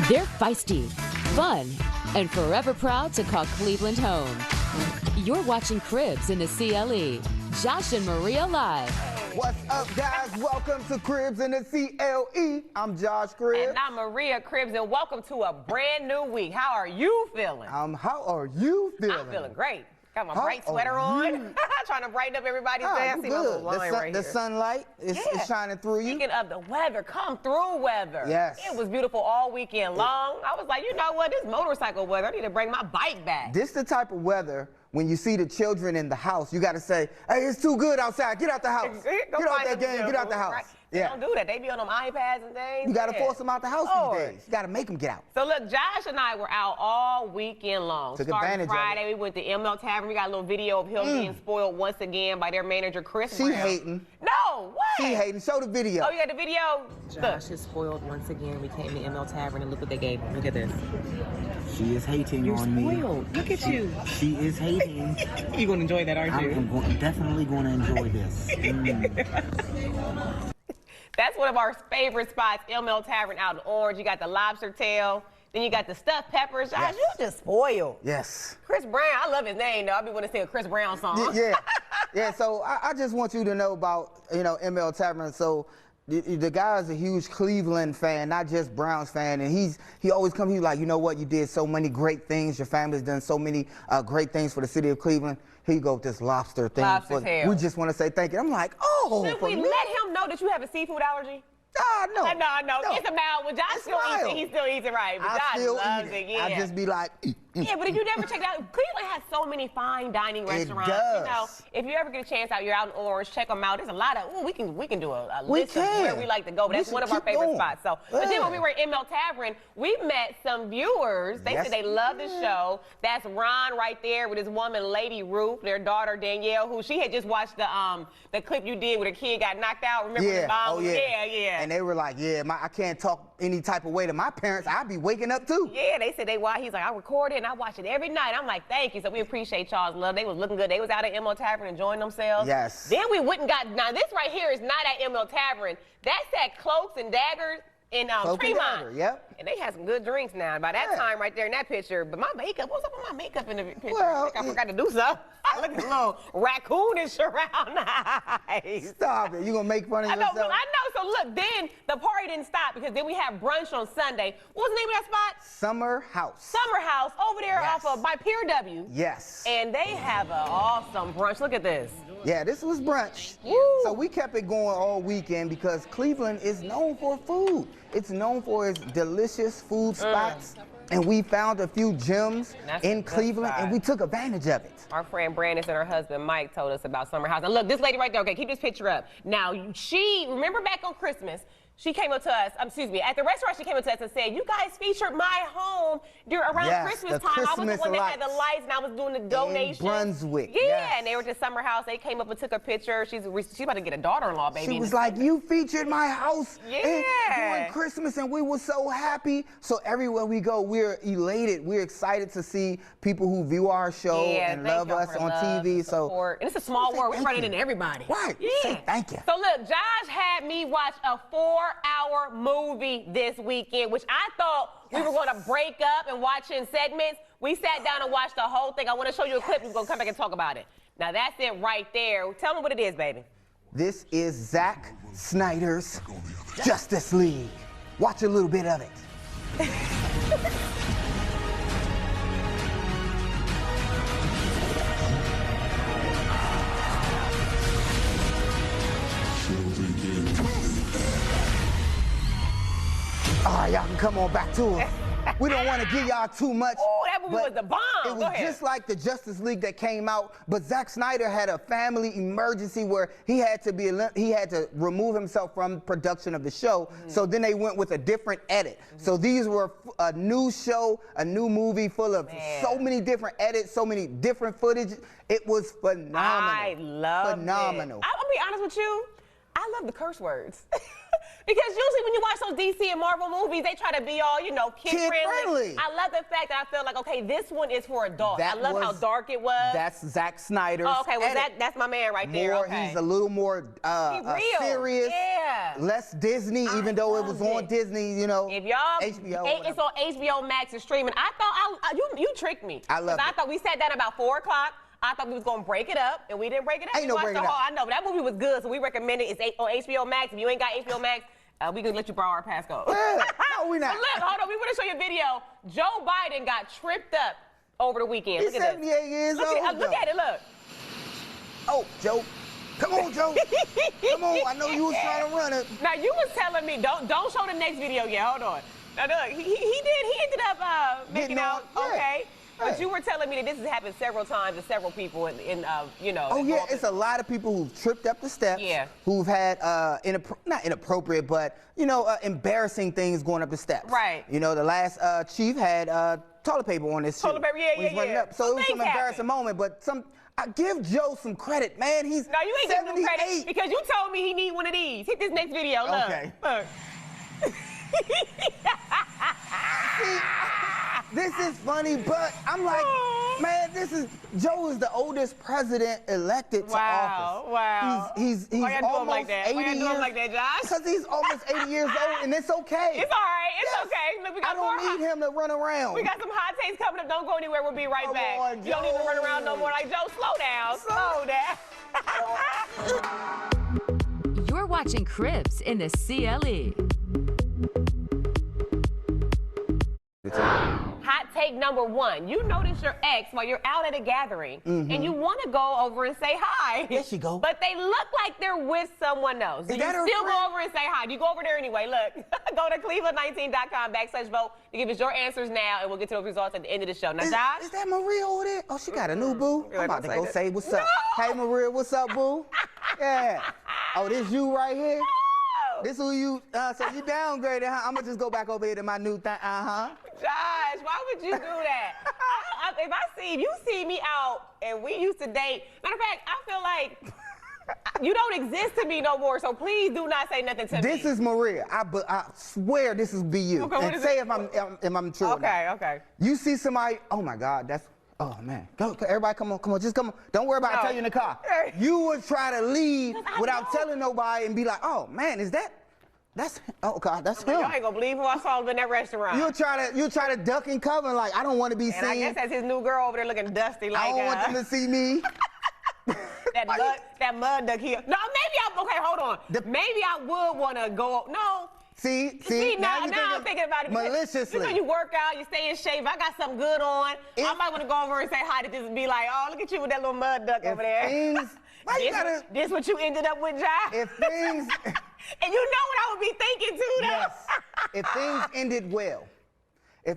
They're feisty, fun, and forever proud to call Cleveland home. You're watching Cribs in the CLE. Josh and Maria live. What's up, guys? Welcome to Cribs in the CLE. I'm Josh Cribs. And I'm Maria Cribs, and welcome to a brand new week. How are you feeling? How are you feeling? I'm feeling great. Got my bright sweater on. Trying to brighten up everybody's day. I see my little line right The here. sunlight is shining through you. Speaking of the weather, come through weather. Yes. It was beautiful all weekend long. I was like, you know what? This motorcycle weather, I need to bring my bike back. This the type of weather when you see the children in the house, you got to say, hey, it's too good outside. Get out the house. Get out that game. Get out the house. Right. They don't do that. They be on them iPads and things. You got to force them out the house these days. You got to make them get out. So look, Josh and I were out all weekend long. Took Starting advantage Friday, of it. we went to ML Tavern. We got a little video of him being spoiled once again by their manager, Chris She Brown. hating. No, what? She hating. Show the video. Oh, you got the video? Josh is spoiled once again. We came to ML Tavern and look what they gave him. Look at this. She is hating on me. Spoiled. Look at you. She is hating. You're going to enjoy that, aren't you? I'm definitely going to enjoy this. That's one of our favorite spots, ML Tavern out in Orange. You got the lobster tail. Then you got the stuffed peppers. Josh, you just spoiled. Yes. Chris Brown, I love his name, though. I be wanting to sing a Chris Brown song. Yeah, so I just want you to know about, ML Tavern. So the guy is a huge Cleveland fan, not just Browns fan, and he always comes, he's like, you know what, you did so many great things, your family's done so many great things for the city of Cleveland. Here you go with this lobster thing. Lobster tail. We just want to say thank you. I'm like, oh, Should we let him know that you have a seafood allergy? No. No. It's a mild one. Josh still eats it. He still eats it right. But Josh loves it. Yeah. I just be like, yeah, but if you never checked out, Cleveland has so many fine dining restaurants. does. You know, if you ever get a chance out, you're out in Orange, check them out. There's a lot of, we can do a list of where we like to go. But that's one of our favorite spots. So, but then when we were at ML Tavern, we met some viewers. They said they love the show. That's Ron right there with his woman, Lady Ruth, their daughter, Danielle, who she had just watched the clip you did where the kid got knocked out. Remember the bomb? Yeah. And they were like, I can't talk any type of way to my parents. I'd be waking up too. Yeah, they said he's like, I record it and I watch it every night. I'm like, thank you. So we appreciate y'all's love. They was looking good. They was out at ML Tavern enjoying themselves. Yes. Then we went and got, now this right here is not at ML Tavern. That's at Cloaks and Daggers in Tremont. Yep. And they had some good drinks now. By that time right there in that picture, but my makeup, what's up with my makeup in the picture? Well, I think I forgot to do something. I look a little raccoonish around eyes. Stop it. You gonna make fun of yourself? I know. So look, then the party didn't stop because then we have brunch on Sunday. What was the name of that spot? Summer House. Summer House over there off of by Pier W. Yes. And they have an awesome brunch. Look at this. Yeah, this was brunch. Woo. So we kept it going all weekend because Cleveland is known for food. It's known for its delicious food spots. And we found a few gems in Cleveland, and we took advantage of it. Our friend Brandis and her husband Mike told us about Summer House. And look, this lady right there, okay, keep this picture up. Now, remember back on Christmas, she came up to us, at the restaurant, she came up to us and said, you guys featured my home around Christmas time. I was the one that had the lights and I was doing the donation. In Brunswick. Yeah, and they were at Summer House. They came up and took a picture. She's about to get a daughter-in-law, baby. She was like, you featured my house during Christmas, and we were so happy. So everywhere we go, we're elated. We're excited to see people who view our show and love us on TV. So, and it's a small world. We're running into everybody. Right. Yeah. Say thank you. So look, Josh had me watch a 4-hour movie this weekend, which I thought we were going to break up and watch in segments. We sat down and watched the whole thing. I want to show you a clip. We're going to come back and talk about it. Now, that's it right there. Tell me what it is, baby. This is Zack Snyder's Justice League. Watch a little bit of it. All right, y'all can come on back to it. We don't want to give y'all too much. Oh, that movie was the bomb. It was just like the Justice League that came out, but Zack Snyder had a family emergency where he had to remove himself from production of the show. So then they went with a different edit. So these were a new show, a new movie full of so many different edits, so many different footage. It was phenomenal. I love it. Phenomenal. I'll be honest with you. I love the curse words. Because usually when you watch those DC and Marvel movies, they try to be all, you know, kid-friendly. I love the fact that I feel like, okay, this one is for adults. I love how dark it was. That's Zack Snyder's okay, well, that's my man right there. He's a little more serious, less Disney, even though it was on Disney, you know. If y'all, it's on HBO Max and streaming. I thought, you tricked me. I love it. I thought we sat down about 4 o'clock. I thought we was going to break it up, and we didn't break it up. Ain't no break it up. I know, but that movie was good, so we recommend it. It's on HBO Max. If you ain't got HBO Max, we can let you borrow our passcode. Yeah. No, we not. But look, hold on. We want to show you a video. Joe Biden got tripped up over the weekend. He's 78 years old. Look at it, look. Oh, Joe. Come on, Joe. Come on. I know you was trying to run it. Now, you was telling me, don't show the next video yet. Hold on. Now, look, he ended up making out okay. But you were telling me that this has happened several times to several people you know. Oh, yeah, it's a lot of people who've tripped up the steps, who've had, not inappropriate, but, you know, embarrassing things going up the steps. Right. You know, the last chief had toilet paper on his shoe. Toilet paper, yeah. So it was some embarrassing moment, but I give Joe some credit, man. He's No, you ain't giving him credit because you told me he need one of these. Hit this next video, look. Okay. Look. See, this is funny, but I'm like, man, Joe is the oldest president elected to office. Wow. He's almost 80 years. Why you do him like that, Josh? Because he's almost 80 years old, and it's okay. It's all right. It's okay. Look, we got I don't need him to run around. We got some hot takes coming up. Don't go anywhere. We'll be right back. On, you don't need to run around no more. Like, Joe, slow down. Slow down. You're watching Cribs in the CLE. Hot take number 1. You notice your ex while you're out at a gathering, and you want to go over and say hi. There she go. But they look like they're with someone else. Do you still go over and say hi? Do you go over there anyway? Look, go to Cleveland19.com/vote to give us your answers now, and we'll get to those results at the end of the show. Now, Josh? Is that Maria over there? Oh, she got a new boo? I'm about to go say what's up. Hey, Maria, what's up, boo? Yeah. Oh, this you right here? This who you, so you downgraded, huh? I'm gonna just go back over here to my new thing, Josh, why would you do that? If you see me out and we used to date, matter of fact, I feel like you don't exist to me no more, so please do not say nothing to me. This is Maria. I swear this will be you. Okay, and say if I'm true or not. Okay. You see somebody, oh my God, oh man. Go, everybody come on, just come on. Don't worry about it, I'll tell you in the car. You would try to leave without telling nobody and be like, oh man, oh God, that's him. Y'all ain't gonna believe who I saw in that restaurant. You'll try to duck and cover like, I don't want to be seen. And I guess that's his new girl over there looking dusty like I don't want them to see me. that mud duck here. No, okay, hold on. Maybe I would want to go, no. See, now I'm thinking about it. Maliciously. You know, you work out, you stay in shape. I got something good on. I might want to go over and say hi to this and be like, oh, look at you with that little mud duck over there. This what you ended up with, Josh? If things... And you know what I would be thinking too, though. Yes. If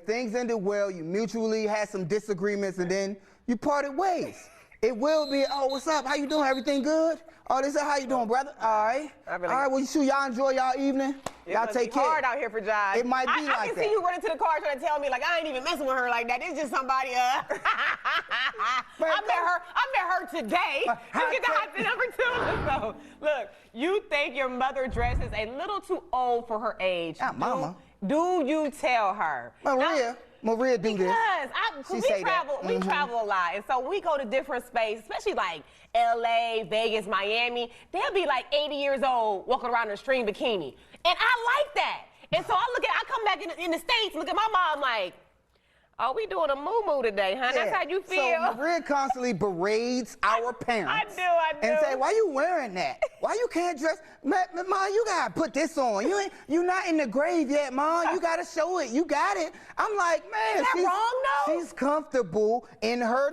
things ended well, you mutually had some disagreements and then you parted ways. It will be, oh, what's up? How you doing? Everything good? Oh, this is how you doing, brother? All right. All right, well, y'all enjoy y'all evening. Y'all take care. It's hard out here for Josh. It might be like that. I can see you running to the car trying to tell me, like, I ain't even messing with her like that. It's just somebody, I met her today. You get the hot tip number 2. So, look, you think your mother dresses a little too old for her age. Mama. Do you tell her? Maria do this. Because we travel a lot, and so we go to different spaces, especially like LA, Vegas, Miami. They'll be like 80 years old walking around in a string bikini. And I like that. And so I come back in the States, look at my mom like, oh, we doing a moo-moo today, huh? That's how you feel. So Maria constantly berates our parents. I do. And say, why you wearing that? Why you can't dress? Ma, you gotta put this on. You're not in the grave yet, Mom. You gotta show it. You got it. I'm like, man, is that wrong, though? She's comfortable in her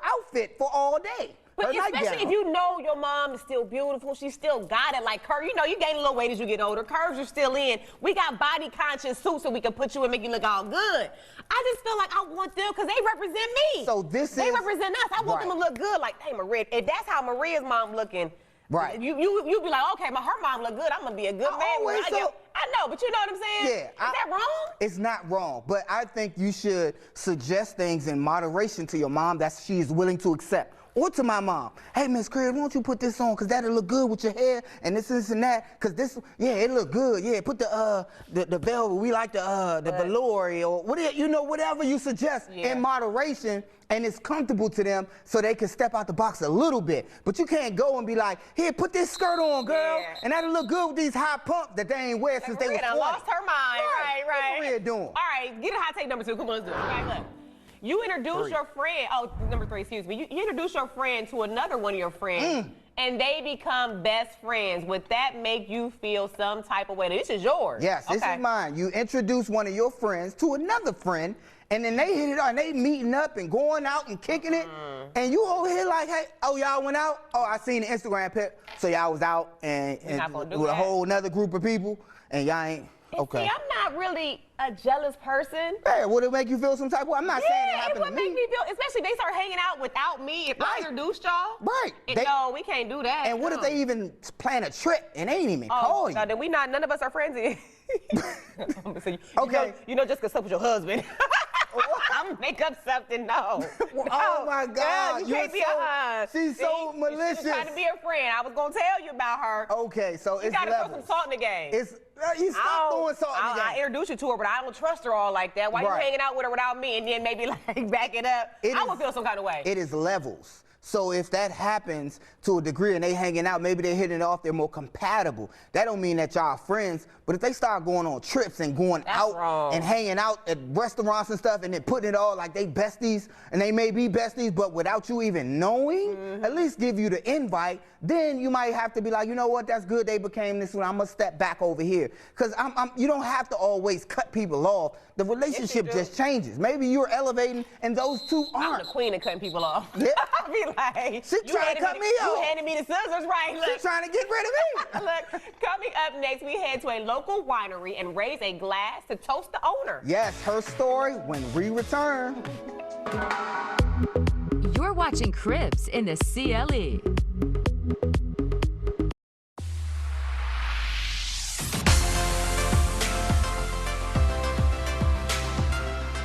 outfit for all day. But especially if you know your mom is still beautiful, she still got it. Like her, you gain a little weight as you get older. Curves are still in. We got body conscious suits that we can put you and make you look all good. I just feel like I want them because they represent me. So they represent us. I want them to look good. Like, hey, Maria, if that's how Maria's mom looking, right? You be like, okay, her mom look good. I'm gonna be a good man. I know, but you know what I'm saying? Yeah. Is that wrong? It's not wrong, but I think you should suggest things in moderation to your mom that she is willing to accept. or to my mom. Hey, Miss Crib, won't you put this on? Cause that'll look good with your hair and this and that. Cause this, yeah, it look good. Yeah, put the velvet. We like the velour or whatever you suggest in moderation, and it's comfortable to them, so they can step out the box a little bit. But you can't go and be like, here, put this skirt on, girl, and that'll look good with these high pumps that they ain't wear since they were 20. Lost her mind. Right. What Maria doing? All right, get a hot take number 2. Come on, let's do it. All right, look. You introduce your friend, number 3, excuse me. You introduce your friend to another one of your friends, and they become best friends. Would that make you feel some type of way? This is yours. Yes, this is mine. You introduce one of your friends to another friend, and then they hit it on. They meeting up and going out and kicking it, and you over here like, hey, oh, y'all went out? Oh, I seen the Instagram pic. So y'all was out and with a whole nother group of people, and y'all ain't. Okay. See, I'm not really a jealous person. Hey, would it make you feel some type of way? I'm not saying it happened to me. It would make me feel, especially if they start hanging out without me. If I introduced y'all. Right. No, we can't do that. And what if they even plan a trip and they ain't even call you? Then none of us are friends. Okay. You know, just because with your husband. I'm gonna make up something. No. Oh my God. She's so malicious. She's trying to be a friend. I was gonna tell you about her. Okay, so it's gotta throw some salt in the game. You stop throwing salt in the game. I introduced you to her, but I don't trust her all like that. Why you hanging out with her without me and then maybe like back it up? I would feel some kind of way. It is levels. So if that happens to a degree and they hanging out, maybe they're hitting it off, they're more compatible. That don't mean that y'all are friends, but if they start going on trips and going out and hanging out at restaurants and stuff and then putting it all like they besties, and they may be besties, but without you even knowing, at least give you the invite, then you might have to be like, you know what, that's good they became this one, I'm gonna step back over here. Because you don't have to always cut people off. The relationship just changes. Maybe you're elevating and those two aren't. I'm the queen of cutting people off. Yeah. I be like, she trying to cut me off. You handed me the scissors, right? Look. She's trying to get rid of me. Look, coming up next, we head to a local winery and raise a glass to toast the owner. Yes, her story when we return. You're watching Cribs in the CLE.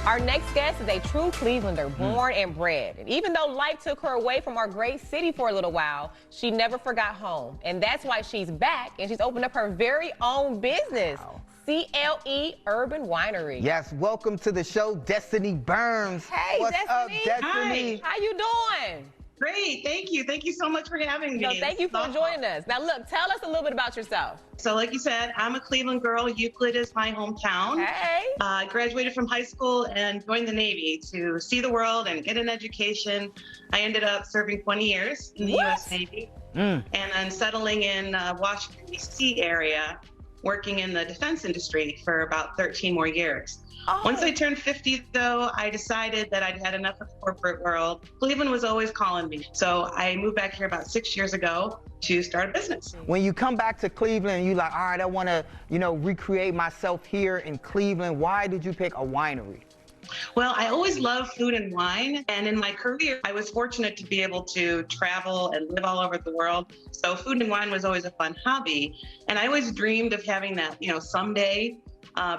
Our next guest is a true Clevelander, born and bred. And even though life took her away from our great city for a little while, she never forgot home. And that's why she's back and she's opened up her very own business, CLE Urban Winery. Yes, welcome to the show, Destiny Burns. Hey, what's Destiny? up, Destiny? Hi. How you doing? Great, thank you. Thank you so much for having me. No, thank you for joining us. Now look, tell us a little bit about yourself. So like you said, I'm a Cleveland girl. Euclid is my hometown. Hey. I graduated from high school and joined the Navy to see the world and get an education. I ended up serving 20 years in the U.S. Navy and then settling in Washington, D.C. area, working in the defense industry for about 13 more years. Once I turned 50, though, I decided that I'd had enough of the corporate world. Cleveland was always calling me. So I moved back here about 6 years ago to start a business. When you come back to Cleveland, you like, all right, I want to, recreate myself here in Cleveland. Why did you pick a winery? Well, I always loved food and wine. And in my career, I was fortunate to be able to travel and live all over the world. So food and wine was always a fun hobby. And I always dreamed of having that, someday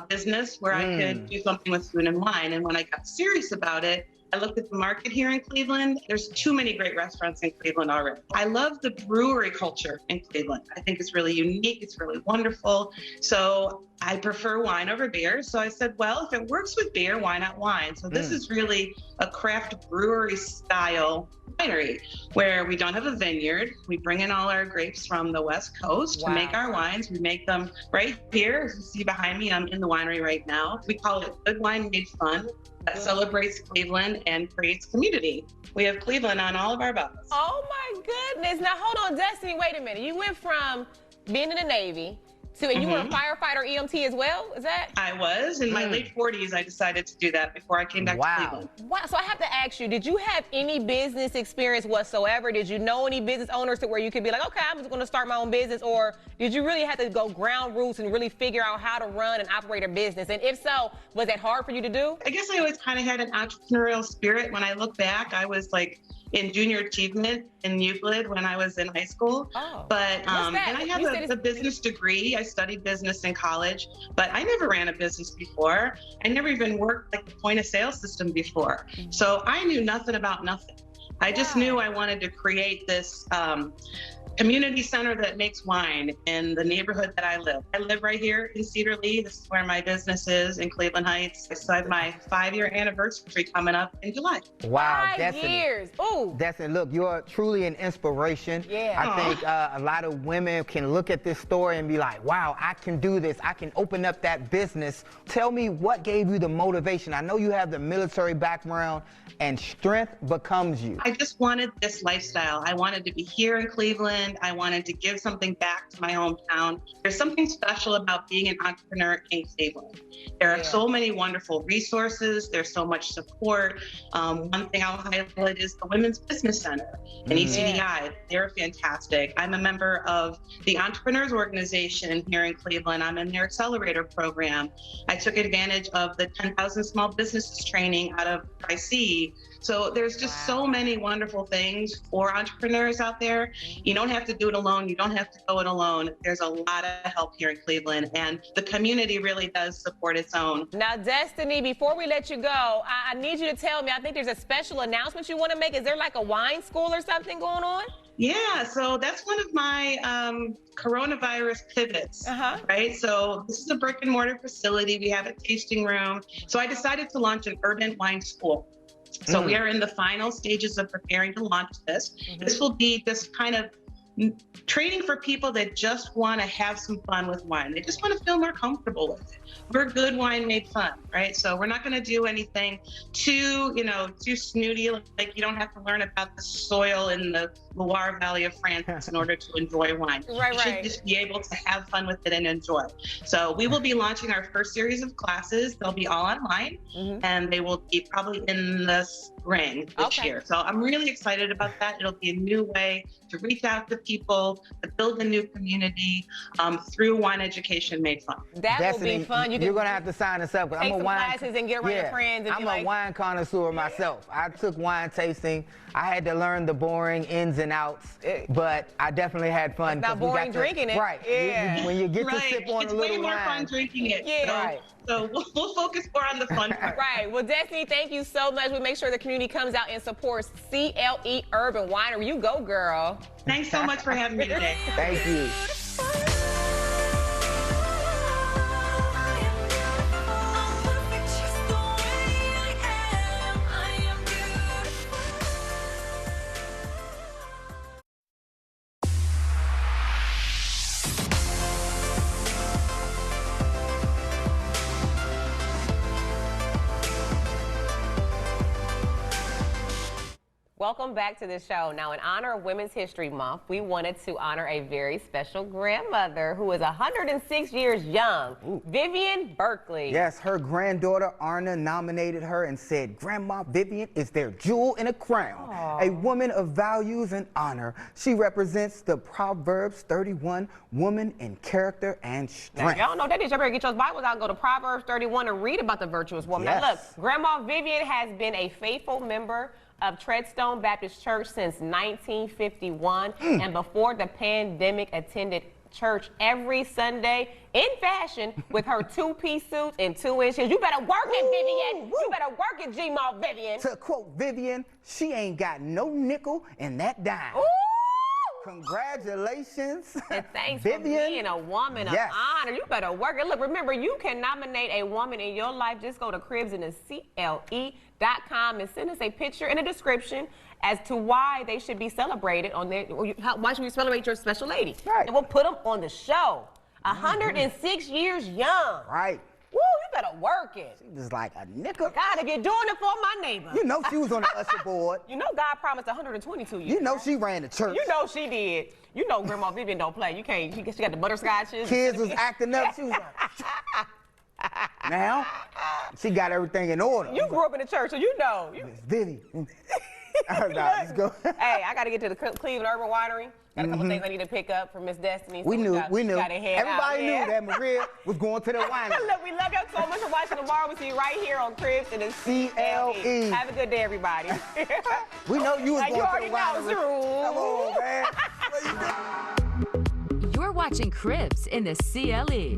business where I could do something with food and wine. And when I got serious about it, I looked at the market here in Cleveland. There's too many great restaurants in Cleveland already. I love the brewery culture in Cleveland. I think it's really unique. It's really wonderful. So I prefer wine over beer. So I said, well, if it works with beer, why not wine? So this is really a craft brewery style winery where we don't have a vineyard. We bring in all our grapes from the West Coast to make our wines. We make them right here. As you see behind me, I'm in the winery right now. We call it Good Wine Made Fun. That celebrates Cleveland and creates community. We have Cleveland on all of our bottles. Oh my goodness. Now hold on, Destiny, wait a minute. You went from being in the Navy to, and you were a firefighter EMT as well, is that? I was. In my late 40s, I decided to do that before I came back to Cleveland. Wow. So I have to ask you, did you have any business experience whatsoever? Did you know any business owners to where you could be like, okay, I'm just going to start my own business? Or did you really have to go ground roots and really figure out how to run and operate a business? And if so, was that hard for you to do? I guess I always kind of had an entrepreneurial spirit. When I look back, I was like in junior achievement in Euclid when I was in high school. But and I have a business degree. I studied business in college, but I never ran a business before. I never even worked like the point of sale system before. So I knew nothing about nothing. I just knew I wanted to create this community center that makes wine in the neighborhood that I live. I live right here in Cedar Lee. This is where my business is in Cleveland Heights. So I have my 5-year anniversary coming up in July. Wow, 5 Destiny. years. Ooh. Destiny, look, you're truly an inspiration. Yeah. I think a lot of women can look at this story and be like, wow, I can do this. I can open up that business. Tell me what gave you the motivation. I know you have the military background and strength becomes you. I just wanted this lifestyle. I wanted to be here in Cleveland. I wanted to give something back to my hometown. There's something special about being an entrepreneur in Cleveland. There are so many wonderful resources. There's so much support. One thing I'll highlight is the Women's Business Center and ECDI. They're fantastic. I'm a member of the Entrepreneurs Organization here in Cleveland. I'm in their accelerator program. I took advantage of the 10,000 Small Businesses training out of IC. So there's just so many wonderful things for entrepreneurs out there. You don't have to do it alone. You don't have to go it alone. There's a lot of help here in Cleveland, and the community really does support its own. Now, Destiny, before we let you go, I need you to tell me, I think there's a special announcement you want to make. Is there like a wine school or something going on? Yeah, so that's one of my coronavirus pivots, right? So this is a brick and mortar facility. We have a tasting room. So I decided to launch an urban wine school. So we are in the final stages of preparing to launch this. This will be this kind of training for people that just want to have some fun with wine. They just want to feel more comfortable with it. We're good wine made fun, right? So we're not going to do anything too, too snooty. Like you don't have to learn about the soil in the Loire Valley of France in order to enjoy wine. You should just be able to have fun with it and enjoy. So we will be launching our first series of classes. They'll be all online, and they will be probably in the spring this year. So I'm really excited about that. It'll be a new way to reach out to people, to build a new community through wine education made fun. That will be fun. You're going to have to sign us up. Take some classes and get around your friends. And I'm a wine connoisseur myself. I took wine tasting. I had to learn the boring ins and outs, but I definitely had fun. It's not boring drinking it. Right. Yeah. When you get to sip on a little wine. It's way more fun drinking it. Yeah. So we'll focus more on the fun part. Right. Well, Destiny, thank you so much. We make sure the community comes out and supports CLE Urban Winery. You go, girl. Thanks so much for having me today. Thank you. Welcome back to the show. Now, in honor of Women's History Month, we wanted to honor a very special grandmother who is 106 years young, Vivian Berkeley. Yes, her granddaughter, Arna, nominated her and said, Grandma Vivian is their jewel in a crown, a woman of values and honor. She represents the Proverbs 31, woman in character and strength. Y'all know that is. Y'all better get your Bibles out and go to Proverbs 31 and read about the virtuous woman. Now, look, Grandma Vivian has been a faithful member of Treadstone Baptist Church since 1951, and before the pandemic attended church every Sunday in fashion with her 2-piece suits and 2-inch heels. You better work it, Vivian. You better work it, G-Mall Vivian. To quote Vivian, she ain't got no nickel in that dime. Ooh. Congratulations. And thanks Vivian. for being a woman of honor. You better work it. Look, remember, you can nominate a woman in your life. Just go to cribsinthecle.com and send us a picture and a description as to why they should be celebrated on their, why should we celebrate your special lady? Right. And we'll put them on the show. 106 years young. Right. Woo, you better work it. She was like a nickel. God, if you're doing it for my neighbor. You know she was on the usher board. You know God promised 122 years. You know she ran the church. You know she did. You know Grandma Vivian don't play. You can't. She got the butterscotches. Kids was acting up. She was like, now she got everything in order. You grew up in the church, so you know. Miss Vivian. Let's go. Hey, I got to get to the Cleveland Urban Winery. Got a couple things I need to pick up from Miss Destiny. So we knew. Everybody knew that Maria was going to the winery. Look, we love you so much for watching tomorrow. We'll see you right here on Cribs in the CLE. Have a good day, everybody. We know you was going to the winery. Come on, man. You're watching Cribs in the CLE.